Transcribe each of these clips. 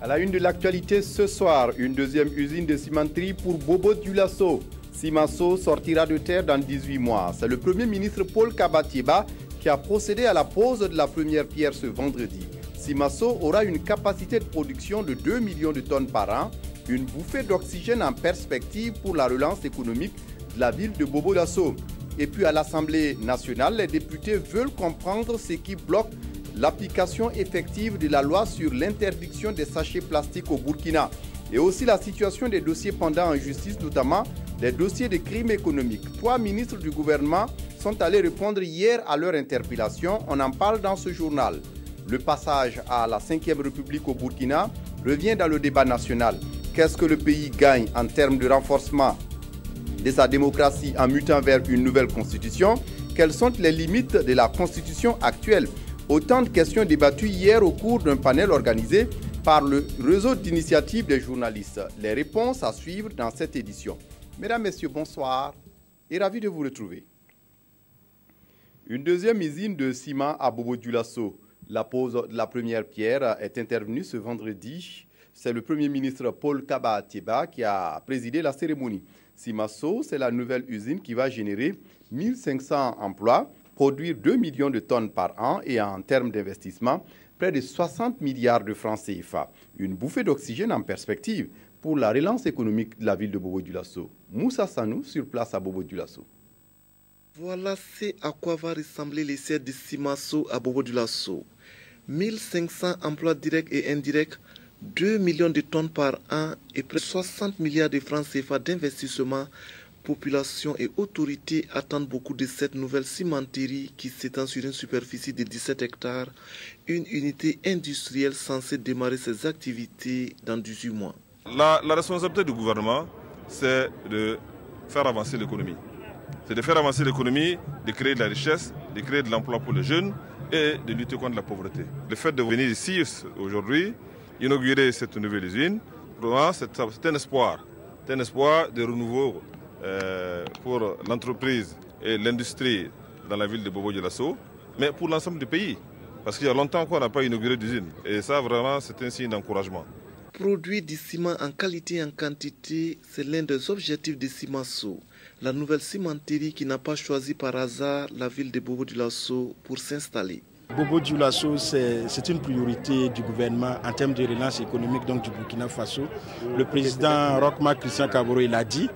À la une de l'actualité ce soir, une deuxième usine de cimenterie pour Bobo Dioulasso. Simasso sortira de terre dans 18 mois. C'est le Premier ministre Paul Kabatieba qui a procédé à la pose de la première pierre ce vendredi. Simasso aura une capacité de production de 2 millions de tonnes par an, une bouffée d'oxygène en perspective pour la relance économique de la ville de Bobo Dioulasso. Et puis à l'Assemblée nationale, les députés veulent comprendre ce qui bloque l'application effective de la loi sur l'interdiction des sachets plastiques au Burkina et aussi la situation des dossiers pendants en justice, notamment les dossiers de crimes économiques. 3 ministres du gouvernement sont allés répondre hier à leur interpellation. On en parle dans ce journal. Le passage à la 5e République au Burkina revient dans le débat national. Qu'est-ce que le pays gagne en termes de renforcement de sa démocratie en mutant vers une nouvelle constitution? Quelles sont les limites de la constitution actuelle? Autant de questions débattues hier au cours d'un panel organisé par le réseau d'initiative des journalistes. Les réponses à suivre dans cette édition. Mesdames, Messieurs, bonsoir et ravi de vous retrouver. Une deuxième usine de ciment à Bobo Dioulasso. La pose de la première pierre est intervenue ce vendredi. C'est le Premier ministre Paul Kabatieba qui a présidé la cérémonie. Simasso, c'est la nouvelle usine qui va générer 1500 emplois, produire 2 millions de tonnes par an et en termes d'investissement, près de 60 milliards de francs CFA. Une bouffée d'oxygène en perspective pour la relance économique de la ville de Bobo Dioulasso. Moussa Sanou sur place à Bobo Dioulasso. Voilà c'est à quoi va ressembler l'essai de Simasso à Bobo Dioulasso. 1500 emplois directs et indirects, 2 millions de tonnes par an et près de 60 milliards de francs CFA d'investissement. Population et autorités attendent beaucoup de cette nouvelle cimenterie qui s'étend sur une superficie de 17 hectares, une unité industrielle censée démarrer ses activités dans 18 mois. La responsabilité du gouvernement, c'est de faire avancer l'économie. C'est de faire avancer l'économie, de créer de la richesse, de créer de l'emploi pour les jeunes et de lutter contre la pauvreté. Le fait de venir ici aujourd'hui, inaugurer cette nouvelle usine, pour moi, c'est un espoir. C'est un espoir de renouveau pour l'entreprise et l'industrie dans la ville de Bobo Dioulasso, mais pour l'ensemble du pays. Parce qu'il y a longtemps qu'on n'a pas inauguré d'usine. Et ça, vraiment, c'est un signe d'encouragement. Produire du ciment en qualité et en quantité, c'est l'un des objectifs de Simasso, la nouvelle cimenterie qui n'a pas choisi par hasard la ville de Bobo Dioulasso pour s'installer. Bobo Dioulasso, c'est une priorité du gouvernement en termes de relance économique donc du Burkina Faso. Le président Roch-Marc Christian Kabore l'a dit.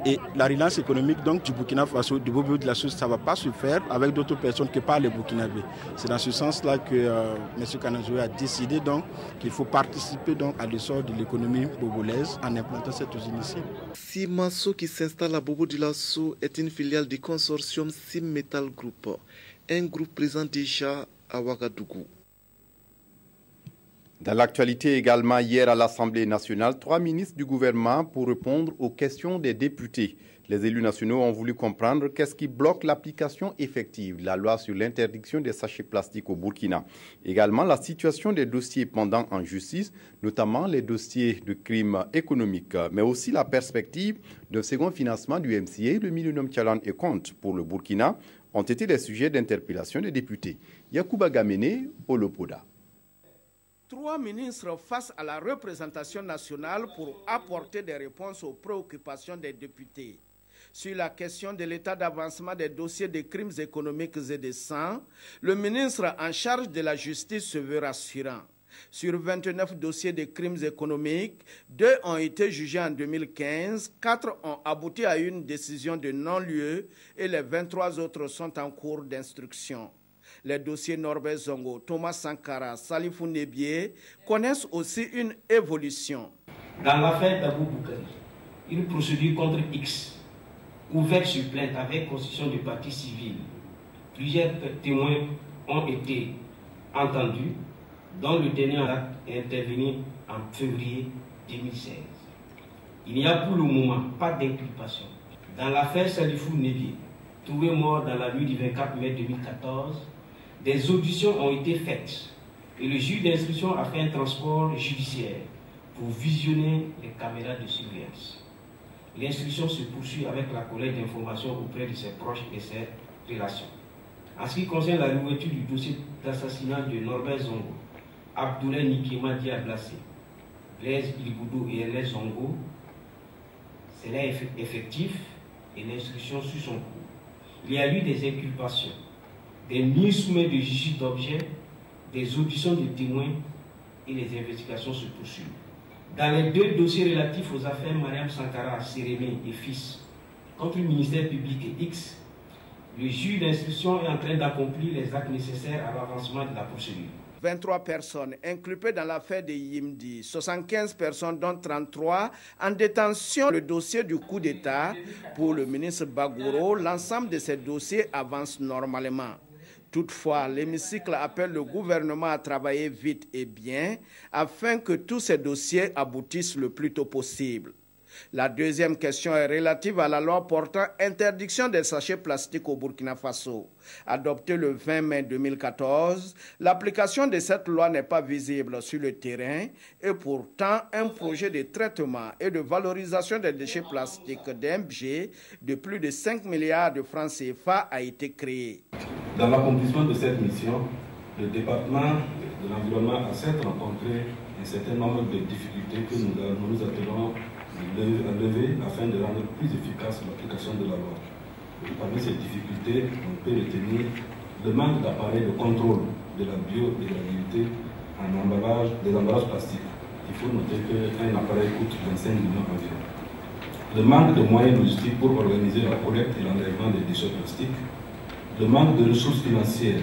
Et la relance économique donc, du Burkina Faso, du Bobo Dioulasso, ça ne va pas se faire avec d'autres personnes que par les Burkinabés. C'est dans ce sens-là que M. Kanazoué a décidé qu'il faut participer donc, à l'essor de l'économie bobolaise en implantant cette usine ici. Simasso qui s'installe à Bobo Dioulasso est une filiale du consortium Simmetal Group, un groupe présent déjà à Ouagadougou. Dans l'actualité également, hier à l'Assemblée nationale, 3 ministres du gouvernement pour répondre aux questions des députés. Les élus nationaux ont voulu comprendre qu'est-ce qui bloque l'application effective de la loi sur l'interdiction des sachets plastiques au Burkina. Également, la situation des dossiers pendants en justice, notamment les dossiers de crimes économiques, mais aussi la perspective d'un second financement du MCA, le Millennium Challenge et Compte pour le Burkina, ont été les sujets d'interpellation des députés. Yacouba Gamene, Olopoda. 3 ministres face à la représentation nationale pour apporter des réponses aux préoccupations des députés. Sur la question de l'état d'avancement des dossiers de crimes économiques et de sang, le ministre en charge de la justice se veut rassurant. Sur 29 dossiers de crimes économiques, 2 ont été jugés en 2015, 4 ont abouti à une décision de non-lieu et les 23 autres sont en cours d'instruction. Les dossiers Norbert Zongo, Thomas Sankara, Salifou Nebié connaissent aussi une évolution. Dans l'affaire d'Abou Boukari, une procédure contre X, ouverte sur plainte avec constitution de partie civile, plusieurs témoins ont été entendus, dont le dernier acte est intervenu en février 2016. Il n'y a pour le moment pas d'inculpation. Dans l'affaire Salifou Nebié, trouvé mort dans la nuit du 24 mai 2014, des auditions ont été faites et le juge d'instruction a fait un transport judiciaire pour visionner les caméras de surveillance. L'instruction se poursuit avec la collecte d'informations auprès de ses proches et ses relations. En ce qui concerne la réouverture du dossier d'assassinat de Norbert Zongo, Abdoulaye Nikema Diablassé, Blaise Ilgoudou et Ernest Zongo, cela est effectif et l'instruction suit son cours. Il y a eu des inculpations, des mises sous main de juge d'objets, des auditions de témoins et les investigations se poursuivent. Dans les 2 dossiers relatifs aux affaires Mariam Sankara, Sérémé et fils contre le ministère public et X, le juge d'instruction est en train d'accomplir les actes nécessaires à l'avancement de la procédure. 23 personnes inculpées dans l'affaire de Yimdi, 75 personnes dont 33 en détention. Le dossier du coup d'État pour le ministre Bagouro, l'ensemble de ces dossiers avance normalement. Toutefois, l'hémicycle appelle le gouvernement à travailler vite et bien afin que tous ces dossiers aboutissent le plus tôt possible. La deuxième question est relative à la loi portant interdiction des sachets plastiques au Burkina Faso. Adoptée le 20 mai 2014, l'application de cette loi n'est pas visible sur le terrain et pourtant un projet de traitement et de valorisation des déchets plastiques d'un budget de plus de 5 milliards de francs CFA a été créé. Dans l'accomplissement de cette mission, le département de l'environnement a certes rencontré un certain nombre de difficultés que nous attelons à lever afin de rendre plus efficace l'application de la loi. Et parmi ces difficultés, on peut retenir le manque d'appareils de contrôle de la biodégradabilité en emballage, des emballages plastiques. Il faut noter qu'un appareil coûte 25 millions environ. Le manque de moyens logistiques pour organiser la collecte et l'enlèvement des déchets plastiques. Le manque de ressources financières.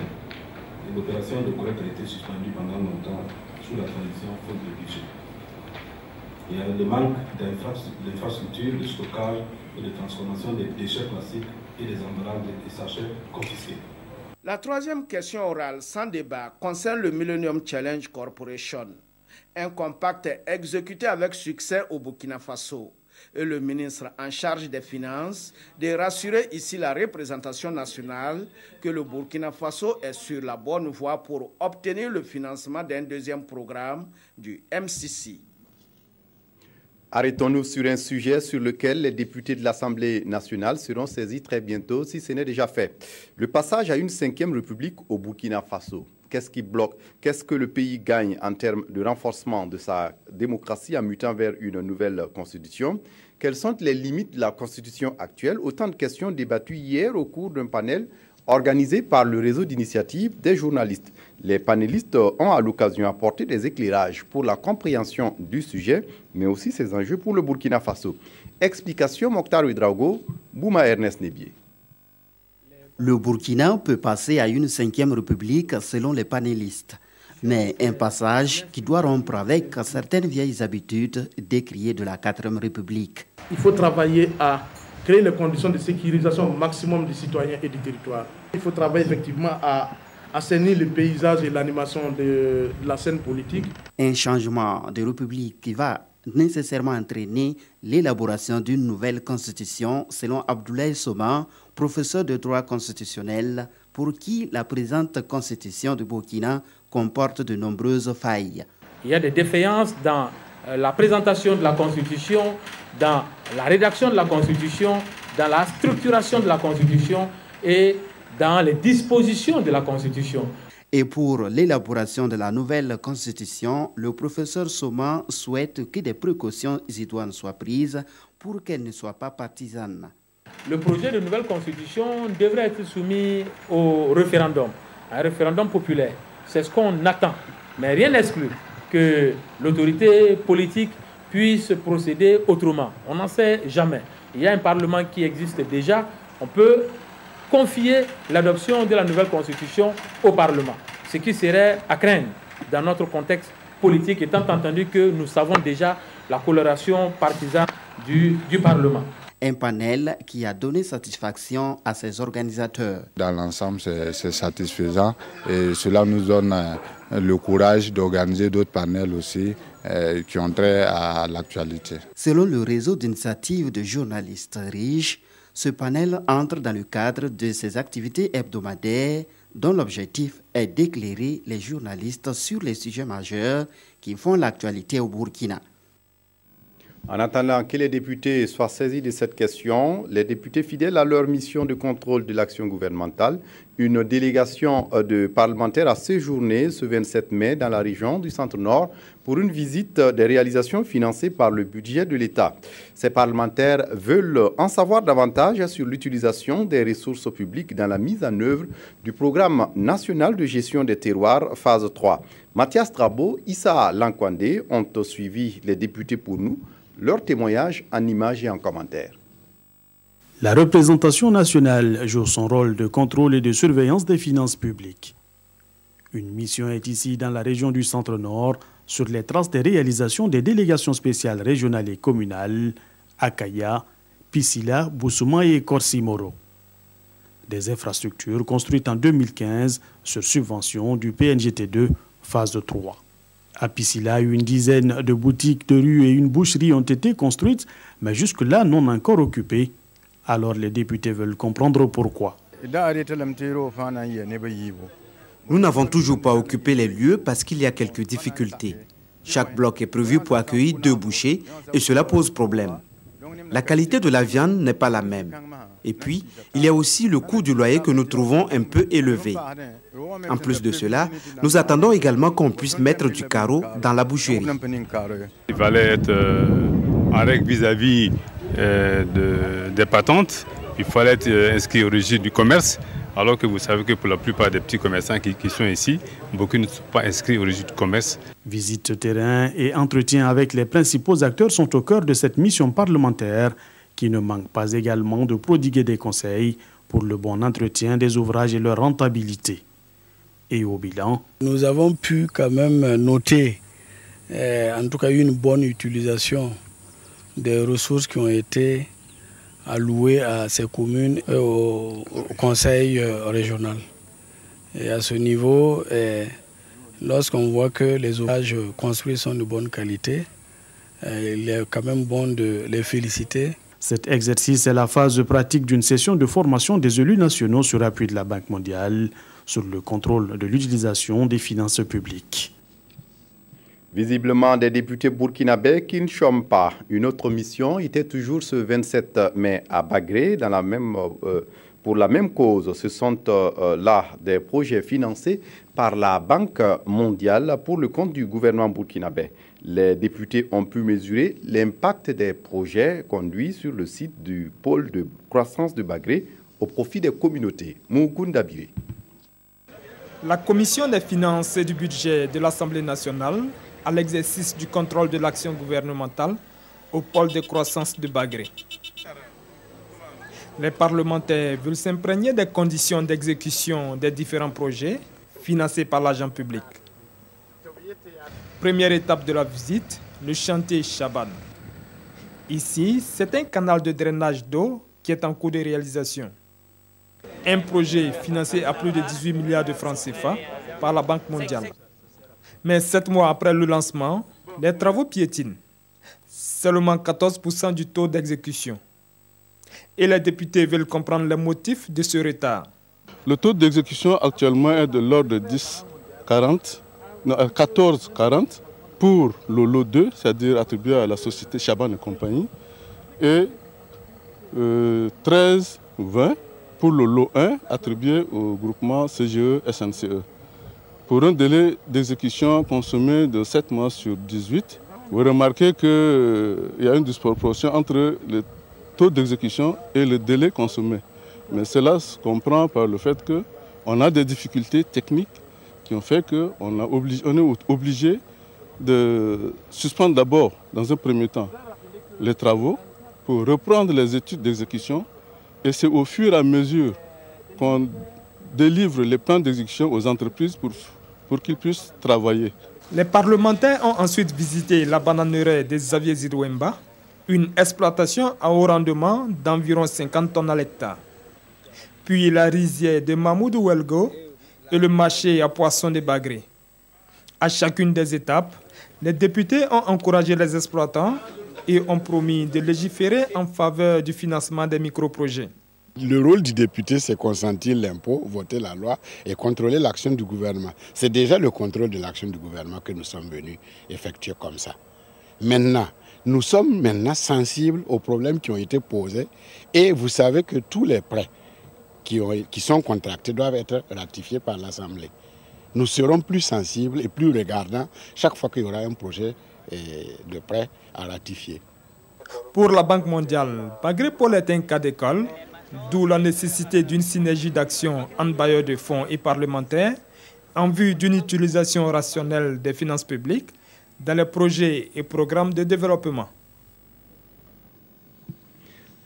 L'opération de collecte a été suspendue pendant longtemps sous la transition faute de budget. Il y a le manque d'infrastructures de stockage et de transformation des déchets plastiques et des emballages et sachets confisqués. La troisième question orale sans débat concerne le Millennium Challenge Corporation, un compact exécuté avec succès au Burkina Faso. Et le ministre en charge des Finances de rassurer ici la représentation nationale que le Burkina Faso est sur la bonne voie pour obtenir le financement d'un deuxième programme du MCC. Arrêtons-nous sur un sujet sur lequel les députés de l'Assemblée nationale seront saisis très bientôt, si ce n'est déjà fait. Le passage à une 5e république au Burkina Faso. Qu'est-ce qui bloque? Qu'est-ce que le pays gagne en termes de renforcement de sa démocratie en mutant vers une nouvelle constitution? Quelles sont les limites de la constitution actuelle? Autant de questions débattues hier au cours d'un panel organisé par le réseau d'initiative des journalistes. Les panélistes ont à l'occasion apporté des éclairages pour la compréhension du sujet, mais aussi ses enjeux pour le Burkina Faso. Explication Mokhtar Ouedraogo, Bouma Ernest Nebié. Le Burkina peut passer à une 5e république selon les panélistes, mais un passage qui doit rompre avec certaines vieilles habitudes décriées de la 4e république. Il faut travailler à créer les conditions de sécurisation maximum des citoyens et du territoire. Il faut travailler effectivement à assainir le paysage et l'animation de la scène politique. Un changement de république qui va nécessairement entraîner l'élaboration d'une nouvelle constitution, selon Abdoulaye Soma, professeur de droit constitutionnel, pour qui la présente constitution de Burkina comporte de nombreuses failles. Il y a des défaillances dans la présentation de la constitution, dans la rédaction de la constitution, dans la structuration de la constitution et dans les dispositions de la constitution. Et pour l'élaboration de la nouvelle constitution, le professeur Soma souhaite que des précautions idoines soient prises pour qu'elle ne soit pas partisane. Le projet de nouvelle constitution devrait être soumis au référendum, un référendum populaire. C'est ce qu'on attend. Mais rien n'exclut que l'autorité politique puisse procéder autrement. On n'en sait jamais. Il y a un parlement qui existe déjà. On peut confier l'adoption de la nouvelle constitution au Parlement, ce qui serait à craindre dans notre contexte politique, étant entendu que nous savons déjà la coloration partisane du Parlement. Un panel qui a donné satisfaction à ses organisateurs. Dans l'ensemble, c'est satisfaisant et cela nous donne le courage d'organiser d'autres panels aussi qui ont trait à l'actualité. Selon le réseau d'initiative de journalistes riches, ce panel entre dans le cadre de ses activités hebdomadaires dont l'objectif est d'éclairer les journalistes sur les sujets majeurs qui font l'actualité au Burkina. En attendant que les députés soient saisis de cette question, les députés fidèles à leur mission de contrôle de l'action gouvernementale, une délégation de parlementaires a séjourné ce 27 mai dans la région du Centre-Nord pour une visite des réalisations financées par le budget de l'État. Ces parlementaires veulent en savoir davantage sur l'utilisation des ressources publiques dans la mise en œuvre du programme national de gestion des terroirs phase 3. Mathias Trabo, Issa Lankwande ont suivi les députés pour nous. Leur témoignage en images et en commentaires. La représentation nationale joue son rôle de contrôle et de surveillance des finances publiques. Une mission est ici dans la région du Centre-Nord sur les traces des réalisations des délégations spéciales régionales et communales Akaya, Piscila, Boussouma et Korsimoro. Des infrastructures construites en 2015 sur subvention du PNGT2 phase 3. À Piscila, une dizaine de boutiques de rue et une boucherie ont été construites, mais jusque-là non encore occupées. Alors les députés veulent comprendre pourquoi. Nous n'avons toujours pas occupé les lieux parce qu'il y a quelques difficultés. Chaque bloc est prévu pour accueillir 2 bouchers et cela pose problème. La qualité de la viande n'est pas la même. Et puis, il y a aussi le coût du loyer que nous trouvons un peu élevé. En plus de cela, nous attendons également qu'on puisse mettre du carreau dans la boucherie. Il fallait être en règle vis-à-vis des patentes. Il fallait être inscrit au registre du commerce, alors que vous savez que pour la plupart des petits commerçants qui sont ici, beaucoup ne sont pas inscrits au registre du commerce. Visite terrain et entretien avec les principaux acteurs sont au cœur de cette mission parlementaire qui ne manque pas également de prodiguer des conseils pour le bon entretien des ouvrages et leur rentabilité. Et au bilan, nous avons pu quand même noter en tout cas une bonne utilisation des ressources qui ont été allouées à ces communes et au conseil régional. Et à ce niveau, lorsqu'on voit que les ouvrages construits sont de bonne qualité, il est quand même bon de les féliciter. Cet exercice est la phase pratique d'une session de formation des élus nationaux sur appui de la Banque mondiale sur le contrôle de l'utilisation des finances publiques. Visiblement, des députés burkinabés qui ne chôment pas. Une autre mission était toujours ce 27 mai à Bagré pour la même cause. Ce sont là des projets financés par la Banque mondiale pour le compte du gouvernement burkinabé. Les députés ont pu mesurer l'impact des projets conduits sur le site du pôle de croissance de Bagré au profit des communautés. Moukounda Biré. La commission des finances et du budget de l'Assemblée nationale à l'exercice du contrôle de l'action gouvernementale au pôle de croissance de Bagré. Les parlementaires veulent s'imprégner des conditions d'exécution des différents projets financés par l'argent public. Première étape de la visite, le chantier Chaban. Ici, c'est un canal de drainage d'eau qui est en cours de réalisation. Un projet financé à plus de 18 milliards de francs CFA par la Banque mondiale. Mais 7 mois après le lancement, les travaux piétinent. Seulement 14% du taux d'exécution. Et les députés veulent comprendre les motifs de ce retard. Le taux d'exécution actuellement est de l'ordre de 14,40 pour le lot 2, c'est-à-dire attribué à la société Chaban et compagnie, et 13,20 pour le lot 1 attribué au groupement CGE-SNCE. Pour un délai d'exécution consommé de 7 mois sur 18, vous remarquez qu'il y a une disproportion entre le taux d'exécution et le délai consommé. Mais cela se comprend par le fait qu'on a des difficultés techniques qui ont fait qu'on est obligé de suspendre d'abord, dans un premier temps, les travaux pour reprendre les études d'exécution. Et c'est au fur et à mesure qu'on délivre les plans d'exécution aux entreprises pour qu'ils puissent travailler. Les parlementaires ont ensuite visité la bananeraie des Xavier Zidouemba, une exploitation à haut rendement d'environ 50 tonnes à l'hectare. Puis la rizière de Mahmoud Ouelgo et le marché à poissons de Bagré. À chacune des étapes, les députés ont encouragé les exploitants et ont promis de légiférer en faveur du financement des microprojets. Le rôle du député, c'est consentir l'impôt, voter la loi et contrôler l'action du gouvernement. C'est déjà le contrôle de l'action du gouvernement que nous sommes venus effectuer comme ça. Maintenant, Nous sommes maintenant sensibles aux problèmes qui ont été posés et vous savez que tous les prêts qui sont contractés doivent être ratifiés par l'Assemblée. Nous serons plus sensibles et plus regardants chaque fois qu'il y aura un projet de prêt à ratifier. Pour la Banque mondiale, Bagré-Paul est un cas d'école, d'où la nécessité d'une synergie d'action entre bailleurs de fonds et parlementaires en vue d'une utilisation rationnelle des finances publiques dans les projets et programmes de développement.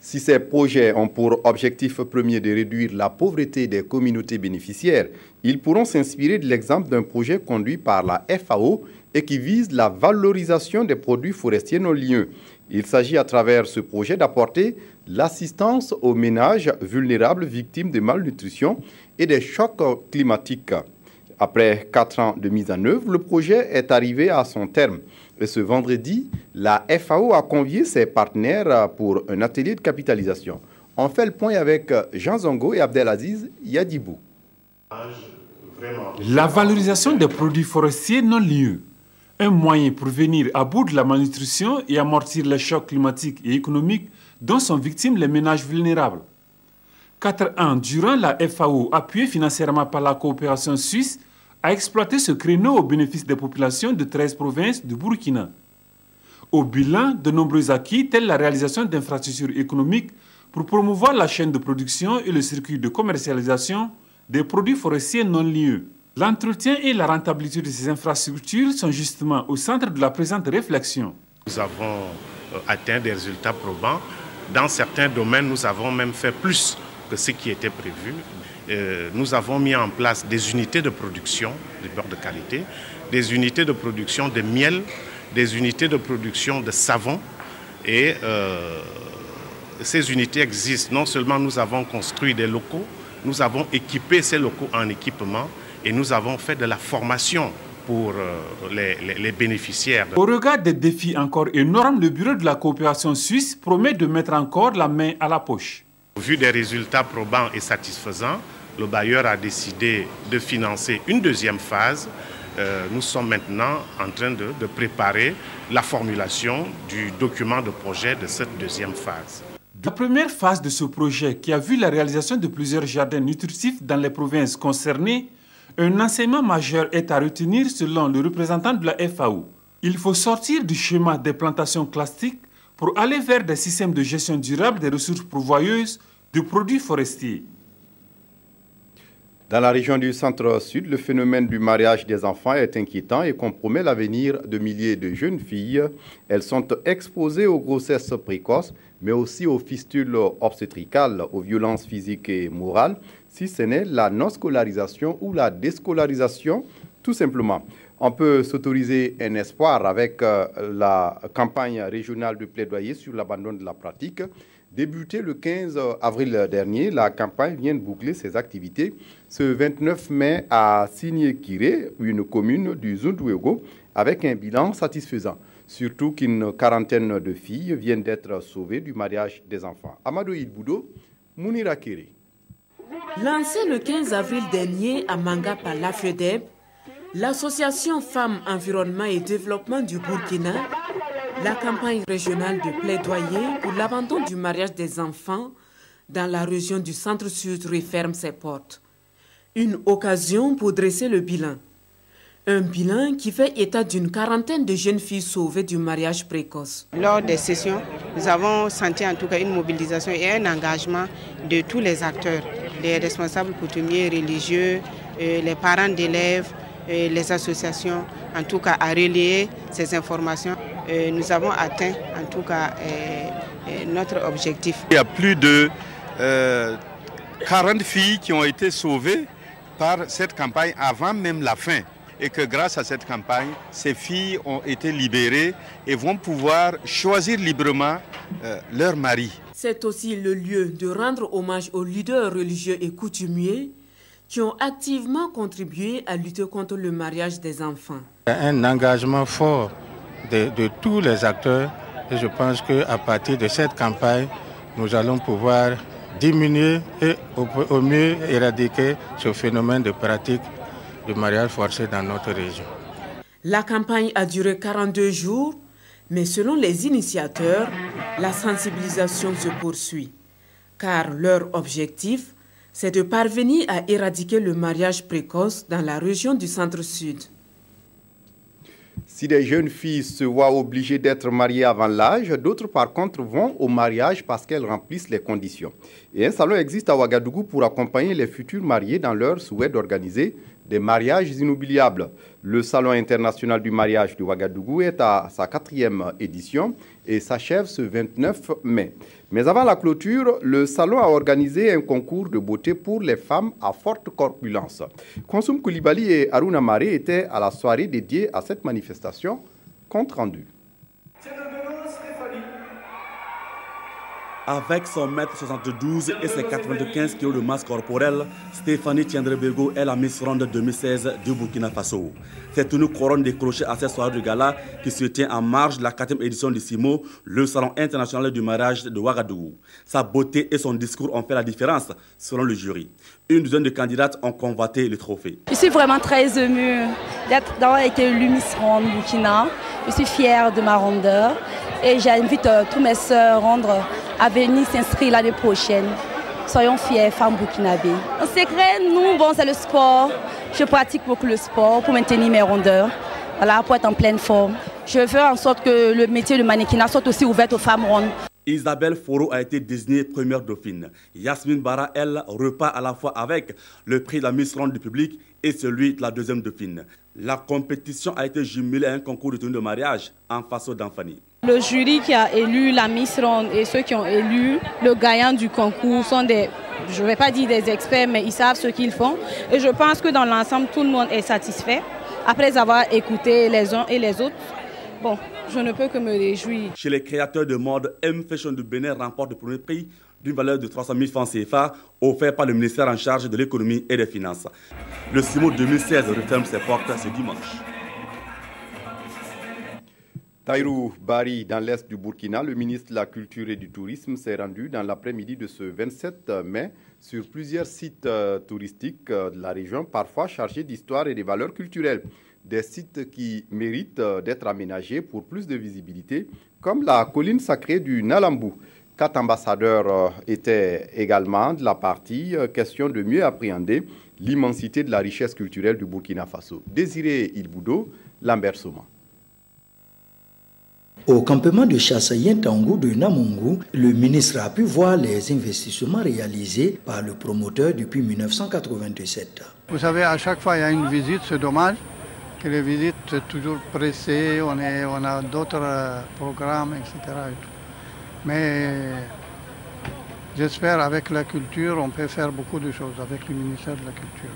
Si ces projets ont pour objectif premier de réduire la pauvreté des communautés bénéficiaires, ils pourront s'inspirer de l'exemple d'un projet conduit par la FAO et qui vise la valorisation des produits forestiers non ligneux. Il s'agit à travers ce projet d'apporter l'assistance aux ménages vulnérables victimes de malnutrition et des chocs climatiques. Après 4 ans de mise en œuvre, le projet est arrivé à son terme. Et ce vendredi, la FAO a convié ses partenaires pour un atelier de capitalisation. On fait le point avec Jean Zongo et Abdelaziz Yadibou. La valorisation des produits forestiers non ligneux, un moyen pour venir à bout de la malnutrition et amortir les chocs climatiques et économiques dont sont victimes les ménages vulnérables. 4 ans durant, la FAO, appuyée financièrement par la coopération suisse, a exploité ce créneau au bénéfice des populations de 13 provinces du Burkina. Au bilan, de nombreux acquis, tels la réalisation d'infrastructures économiques pour promouvoir la chaîne de production et le circuit de commercialisation des produits forestiers non ligneux. L'entretien et la rentabilité de ces infrastructures sont justement au centre de la présente réflexion. Nous avons atteint des résultats probants. Dans certains domaines, nous avons même fait plus que ce qui était prévu. Nous avons mis en place des unités de production de beurre de qualité, des unités de production de miel, des unités de production de savon. Et ces unités existent. Non seulement nous avons construit des locaux, nous avons équipé ces locaux en équipement et nous avons fait de la formation pour les bénéficiaires. Au regard des défis encore énormes, le Bureau de la coopération suisse promet de mettre encore la main à la poche. Au vu des résultats probants et satisfaisants, le bailleur a décidé de financer une deuxième phase. Nous sommes maintenant en train de préparer la formulation du document de projet de cette deuxième phase. La première phase de ce projet, qui a vu la réalisation de plusieurs jardins nutritifs dans les provinces concernées, un enseignement majeur est à retenir selon le représentant de la FAO. Il faut sortir du schéma des plantations classiques pour aller vers des systèmes de gestion durable des ressources pourvoyeuses de produits forestiers. Dans la région du centre-sud, le phénomène du mariage des enfants est inquiétant et compromet l'avenir de milliers de jeunes filles. Elles sont exposées aux grossesses précoces, mais aussi aux fistules obstétricales, aux violences physiques et morales, si ce n'est la non-scolarisation ou la déscolarisation, tout simplement. On peut s'autoriser un espoir avec la campagne régionale de plaidoyer sur l'abandon de la pratique. Débutée le 15 avril dernier, la campagne vient de boucler ses activités ce 29 mai à Signé-Kiré, une commune du Zundouego, avec un bilan satisfaisant. Surtout qu'une quarantaine de filles viennent d'être sauvées du mariage des enfants. Amadou Ilboudo, Mounira Kiré. Lancée le 15 avril dernier à Manga par l'AFEDEB, l'association Femmes, Environnement et Développement du Burkina, la campagne régionale de plaidoyer pour l'abandon du mariage des enfants dans la région du centre-sud referme ses portes. Une occasion pour dresser le bilan. Un bilan qui fait état d'une quarantaine de jeunes filles sauvées du mariage précoce. Lors des sessions, nous avons senti en tout cas une mobilisation et un engagement de tous les acteurs, les responsables coutumiers, religieux, les parents d'élèves, les associations, en tout cas à relayer ces informations. Nous avons atteint en tout cas notre objectif. Il y a plus de 40 filles qui ont été sauvées par cette campagne avant même la fin. Et que grâce à cette campagne, ces filles ont été libérées et vont pouvoir choisir librement leur mari. C'est aussi le lieu de rendre hommage aux leaders religieux et coutumiers qui ont activement contribué à lutter contre le mariage des enfants. Un engagement fort de tous les acteurs et je pense qu'à partir de cette campagne, nous allons pouvoir diminuer et au mieux éradiquer ce phénomène de pratique du mariage forcé dans notre région. La campagne a duré 42 jours. Mais selon les initiateurs, la sensibilisation se poursuit, car leur objectif, c'est de parvenir à éradiquer le mariage précoce dans la région du Centre-Sud. Si des jeunes filles se voient obligées d'être mariées avant l'âge, d'autres par contre vont au mariage parce qu'elles remplissent les conditions. Et un salon existe à Ouagadougou pour accompagner les futurs mariés dans leur souhait d'organiser des mariages inoubliables. Le Salon international du mariage de Ouagadougou est à sa 4e édition et s'achève ce 29 mai. Mais avant la clôture, le salon a organisé un concours de beauté pour les femmes à forte corpulence. Konsoum Koulibaly et Aruna Maré étaient à la soirée dédiée à cette manifestation. Compte rendu. Avec son 1m72 et ses 95 kg de masse corporelle, Stéphanie Tiendrebego est la Miss Ronde 2016 du Burkina Faso. C'est une couronne décrochée à cette soirée de gala qui se tient en marge de la 4e édition du CIMO, le Salon international du mariage de Ouagadougou. Sa beauté et son discours ont fait la différence, selon le jury. Une douzaine de candidates ont convoité le trophée. Je suis vraiment très émue d'avoir été élue Miss Ronde Burkina. Je suis fière de ma rondeur et j'invite tous mes sœurs rondres à venir s'inscrire l'année prochaine. Soyons fiers, femmes burkinabées. En secret, nous, c'est le sport. Je pratique beaucoup le sport pour maintenir mes rondeurs, voilà, pour être en pleine forme. Je veux en sorte que le métier de mannequinat soit aussi ouvert aux femmes rondes. Isabelle Foro a été désignée première dauphine. Yasmine Bara, elle, repart à la fois avec le prix de la Miss Ronde du public et celui de la 2e dauphine. La compétition a été jumelée à un concours de tenue de mariage en façon d'Anfani. Le jury qui a élu la Miss Ronde et ceux qui ont élu le gagnant du concours sont des, je ne vais pas dire des experts, mais ils savent ce qu'ils font. Et je pense que dans l'ensemble, tout le monde est satisfait. Après avoir écouté les uns et les autres, bon, je ne peux que me réjouir. Chez les créateurs de mode, M Fashion du Bénin remporte le premier prix d'une valeur de 300 000 francs CFA offert par le ministère en charge de l'économie et des finances. Le CIMO 2016 referme ses portes ce dimanche. Taïrou Bari, dans l'est du Burkina, le ministre de la Culture et du Tourisme s'est rendu dans l'après-midi de ce 27 mai sur plusieurs sites touristiques de la région, parfois chargés d'histoire et de valeurs culturelles. Des sites qui méritent d'être aménagés pour plus de visibilité, comme la colline sacrée du Nalambou. 4 ambassadeurs étaient également de la partie, question de mieux appréhender l'immensité de la richesse culturelle du Burkina Faso. Désiré Ilboudo, Lambert Soma. Au campement de chasse Yentangou de Namungu, le ministre a pu voir les investissements réalisés par le promoteur depuis 1997. Vous savez, à chaque fois il y a une visite, c'est dommage que les visites sont toujours pressées, on a d'autres programmes, etc. Mais j'espère avec la culture, on peut faire beaucoup de choses avec le ministère de la Culture.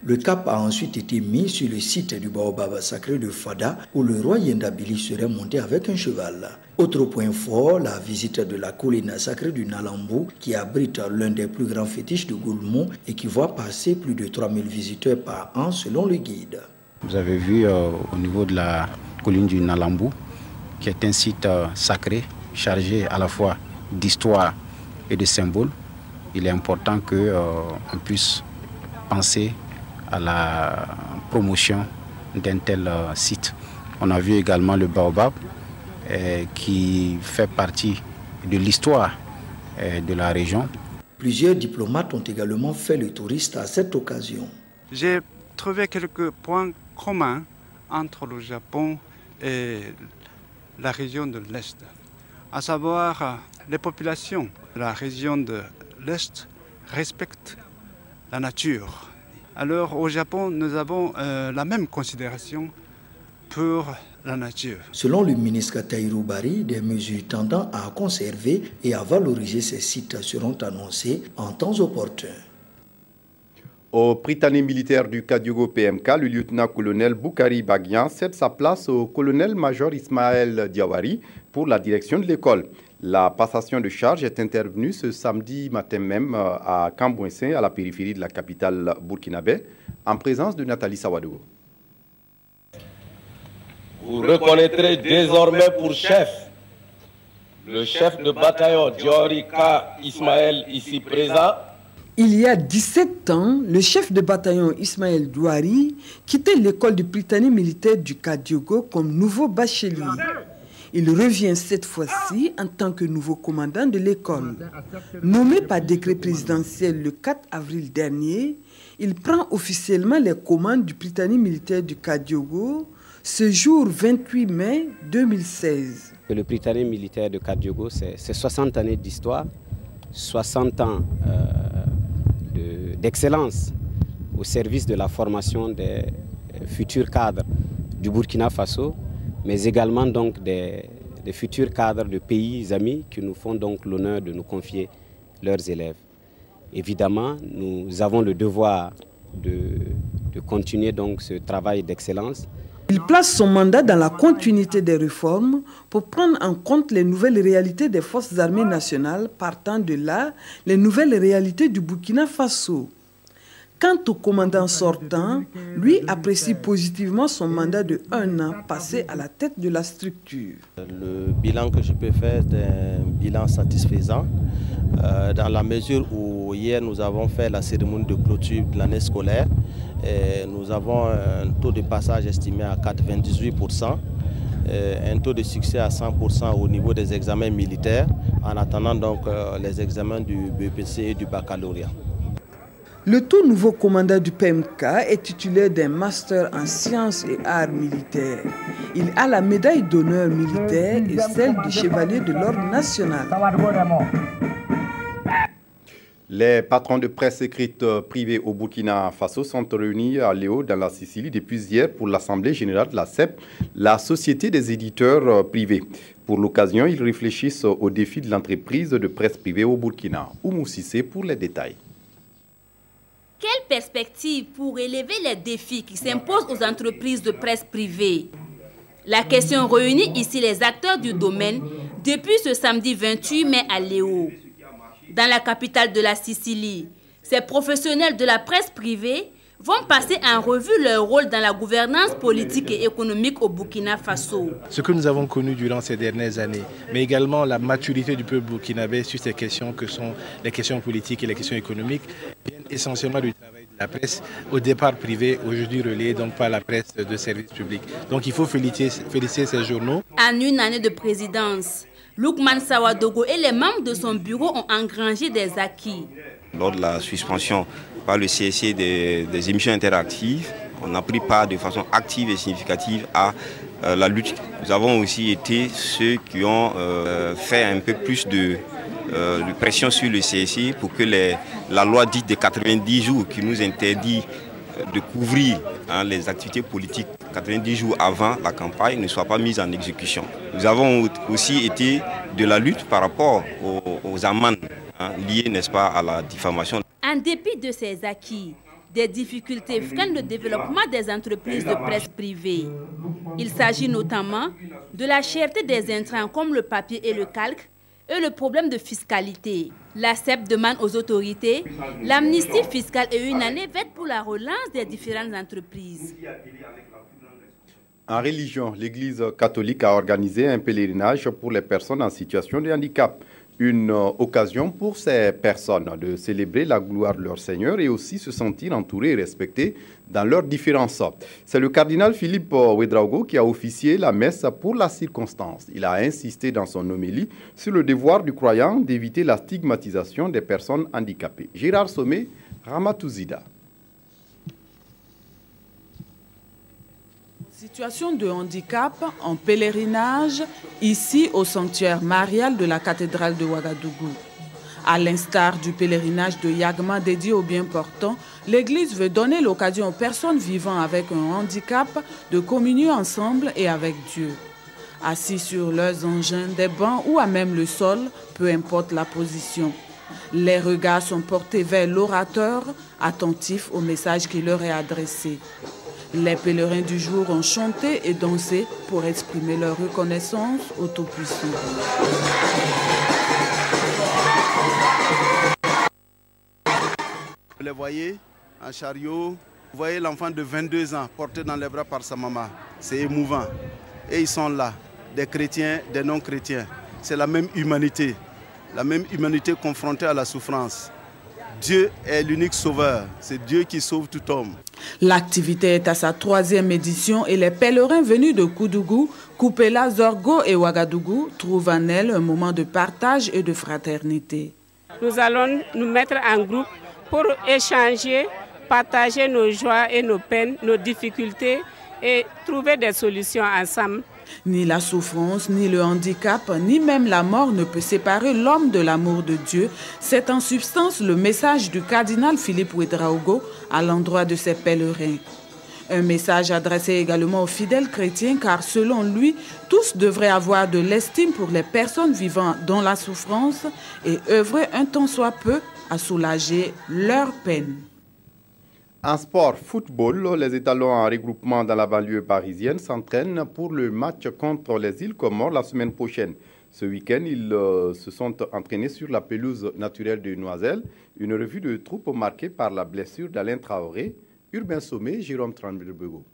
Le cap a ensuite été mis sur le site du Baobab sacré de Fada, où le roi Yendabili serait monté avec un cheval. Autre point fort, la visite de la colline sacrée du Nalambou, qui abrite l'un des plus grands fétiches de Goulmont et qui voit passer plus de 3000 visiteurs par an selon le guide. Vous avez vu au niveau de la colline du Nalambou, qui est un site sacré, chargé à la fois d'histoire et de symboles. Il est important qu'on puisse penser à la promotion d'un tel site. On a vu également le Baobab qui fait partie de l'histoire de la région. Plusieurs diplomates ont également fait le touriste à cette occasion. J'ai trouvé quelques points communs entre le Japon et la région de l'Est, à savoir les populations de la région de l'Est respectent la nature. Alors au Japon, nous avons la même considération pour la nature. Selon le ministre Taïrou Bari, des mesures tendant à conserver et à valoriser ces sites seront annoncées en temps opportun. Au Prytanée militaire du Kadiogo PMK, le lieutenant-colonel Boukari Bagian cède sa place au colonel-major Ismaël Diawari pour la direction de l'école. La passation de charge est intervenue ce samedi matin même à Kambouensé, à la périphérie de la capitale burkinabé, en présence de Nathalie Sawadou. Vous reconnaîtrez désormais pour chef le chef de bataillon Diori K. Ismaël, ici présent. Il y a 17 ans, le chef de bataillon Ismaël Douari quittait l'école du Prytanée militaire du Kadiogo comme nouveau bachelier. Il revient cette fois-ci en tant que nouveau commandant de l'école. Nommé par décret présidentiel le 4 avril dernier, il prend officiellement les commandes du Prytanée militaire du Kadiogo ce jour 28 mai 2016. Le Prytanée militaire de Kadiogo, c'est 60 années d'histoire, 60 ans d'excellence au service de la formation des futurs cadres du Burkina Faso, mais également donc des futurs cadres de pays amis qui nous font donc l'honneur de nous confier leurs élèves. Évidemment, nous avons le devoir de continuer donc ce travail d'excellence. Il place son mandat dans la continuité des réformes pour prendre en compte les nouvelles réalités des forces armées nationales, partant de là, les nouvelles réalités du Burkina Faso. Quant au commandant sortant, lui apprécie positivement son mandat de 1 an passé à la tête de la structure. Le bilan que je peux faire est un bilan satisfaisant, dans la mesure où hier nous avons fait la cérémonie de clôture de l'année scolaire. Et nous avons un taux de passage estimé à 98%, un taux de succès à 100% au niveau des examens militaires, en attendant donc les examens du BEPC et du baccalauréat. Le tout nouveau commandant du PMK est titulaire d'un master en sciences et arts militaires. Il a la médaille d'honneur militaire et celle du chevalier de l'ordre national. Les patrons de presse écrite privée au Burkina Faso sont réunis à Léo dans la Sicile depuis hier pour l'Assemblée générale de la CEP, la Société des éditeurs privés. Pour l'occasion, ils réfléchissent aux défis de l'entreprise de presse privée au Burkina. Oumou Sissé pour les détails. Quelle perspective pour élever les défis qui s'imposent aux entreprises de presse privée? La question réunit ici les acteurs du domaine depuis ce samedi 28 mai à Léo. Dans la capitale de la Sicile, ces professionnels de la presse privée vont passer en revue leur rôle dans la gouvernance politique et économique au Burkina Faso. Ce que nous avons connu durant ces dernières années, mais également la maturité du peuple burkinabé sur ces questions que sont les questions politiques et les questions économiques, viennent essentiellement du travail de la presse, au départ privée, aujourd'hui relayée donc par la presse de service public. Donc il faut féliciter ces journaux. En une année de présidence, Loukman Sawadogo et les membres de son bureau ont engrangé des acquis. Lors de la suspension par le CSC des émissions interactives, on a pris part de façon active et significative à la lutte. Nous avons aussi été ceux qui ont fait un peu plus de pression sur le CSC pour que la loi dite de 90 jours qui nous interdit de couvrir les activités politiques 90 jours avant la campagne ne soit pas mise en exécution. Nous avons aussi été de la lutte par rapport aux amendes liées, n'est-ce pas, à la diffamation. En dépit de ces acquis, des difficultés freinent le développement des entreprises de presse privée. Il s'agit notamment de la cherté des intrants comme le papier et le calque et le problème de fiscalité. La CEP demande aux autorités l'amnistie fiscale et une année verte pour la relance des différentes entreprises. En religion, l'Église catholique a organisé un pèlerinage pour les personnes en situation de handicap. Une occasion pour ces personnes de célébrer la gloire de leur Seigneur et aussi se sentir entourés et respectés dans leurs différences. C'est le cardinal Philippe Ouédraogo qui a officié la messe pour la circonstance. Il a insisté dans son homélie sur le devoir du croyant d'éviter la stigmatisation des personnes handicapées. Gérard Sommet, Ramatouzida. Situation de handicap en pèlerinage ici au sanctuaire marial de la cathédrale de Ouagadougou. À l'instar du pèlerinage de Yagma dédié aux bien portants, l'Église veut donner l'occasion aux personnes vivant avec un handicap de communier ensemble et avec Dieu. Assis sur leurs engins, des bancs ou à même le sol, peu importe la position. Les regards sont portés vers l'orateur, attentif au message qui leur est adressé. Les pèlerins du jour ont chanté et dansé pour exprimer leur reconnaissance au Tout-Puissant. Vous les voyez en chariot, vous voyez l'enfant de 22 ans porté dans les bras par sa maman. C'est émouvant. Et ils sont là, des chrétiens, des non-chrétiens. C'est la même humanité confrontée à la souffrance. Dieu est l'unique sauveur. C'est Dieu qui sauve tout homme. L'activité est à sa 3e édition et les pèlerins venus de Koudougou, Koupela, Zorgo et Ouagadougou trouvent en elle un moment de partage et de fraternité. Nous allons nous mettre en groupe pour échanger, partager nos joies et nos peines, nos difficultés et trouver des solutions ensemble. Ni la souffrance, ni le handicap, ni même la mort ne peut séparer l'homme de l'amour de Dieu. C'est en substance le message du cardinal Philippe Ouédraogo à l'endroit de ses pèlerins. Un message adressé également aux fidèles chrétiens car selon lui, tous devraient avoir de l'estime pour les personnes vivant dans la souffrance et œuvrer un tant soit peu à soulager leur peine. En sport, football, les étalons en regroupement dans la banlieue parisienne s'entraînent pour le match contre les îles Comores la semaine prochaine. Ce week-end, ils se sont entraînés sur la pelouse naturelle de Noiselle. Une revue de troupes marquée par la blessure d'Alain Traoré, Urbain Sommet, Jérôme Trambirbeau.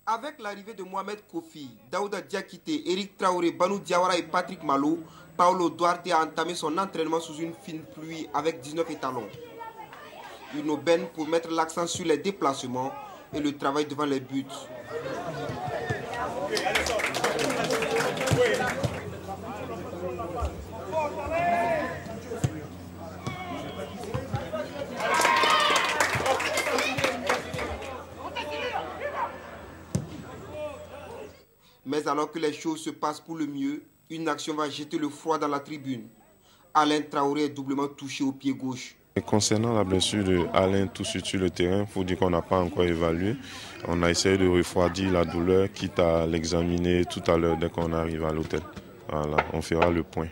Avec l'arrivée de Mohamed Kofi, Daouda Diakité, Eric Traoré, Banou Diawara et Patrick Malo, Paulo Duarte a entamé son entraînement sous une fine pluie avec 19 étalons. Une aubaine pour mettre l'accent sur les déplacements et le travail devant les buts. Mais alors que les choses se passent pour le mieux, une action va jeter le froid dans la tribune. Alain Traoré est doublement touché au pied gauche. Et concernant la blessure d'Alain tout sur le terrain, il faut dire qu'on n'a pas encore évalué. On a essayé de refroidir la douleur, quitte à l'examiner tout à l'heure dès qu'on arrive à l'hôtel. Voilà, on fera le point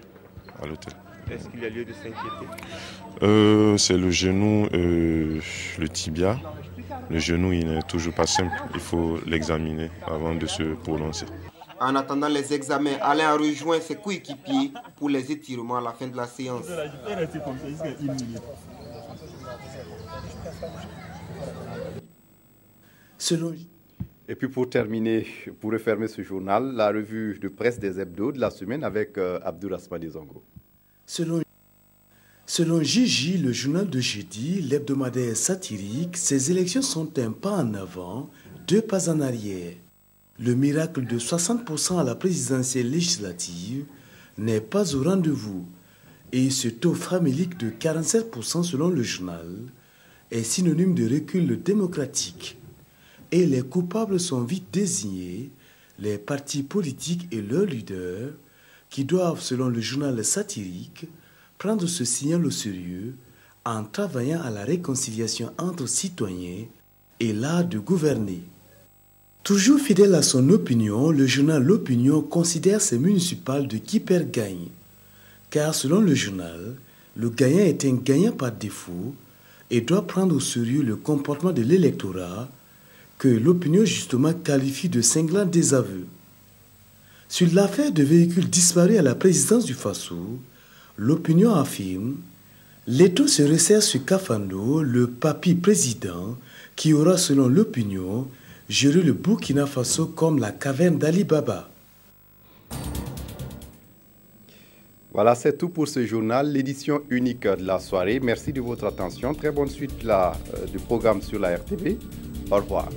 à l'hôtel. Est-ce qu'il y a lieu de s'inquiéter? C'est le genou, le tibia. Le genou, il n'est toujours pas simple. Il faut l'examiner avant de se prononcer. En attendant les examens, Alain a rejoint ses coéquipiers pour les étirements à la fin de la séance. Et puis pour terminer, pour refermer ce journal, la revue de presse des hebdos de la semaine avec Abdourahmane Zongo. Selon Gigi, le journal de jeudi, l'hebdomadaire satirique, ces élections sont un pas en avant, 2 pas en arrière. Le miracle de 60% à la présidentielle législative n'est pas au rendez-vous et ce taux famélique de 47% selon le journal est synonyme de recul démocratique. Et les coupables sont vite désignés, les partis politiques et leurs leaders qui doivent, selon le journal satirique, prendre ce signal au sérieux en travaillant à la réconciliation entre citoyens et l'art de gouverner. Toujours fidèle à son opinion, le journal L'Opinion considère ces municipales de qui perd gagne. Car selon le journal, le gagnant est un gagnant par défaut et doit prendre au sérieux le comportement de l'électorat que l'Opinion justement qualifie de cinglant désaveu. Sur l'affaire de véhicules disparus à la présidence du Faso, l'Opinion affirme « L'étau se resserre sur Kafando, le papy président, qui aura selon l'Opinion gérer le Burkina Faso comme la caverne d'Ali Baba. » Voilà, c'est tout pour ce journal, l'édition unique de la soirée. Merci de votre attention. Très bonne suite du programme sur la RTV. Au revoir.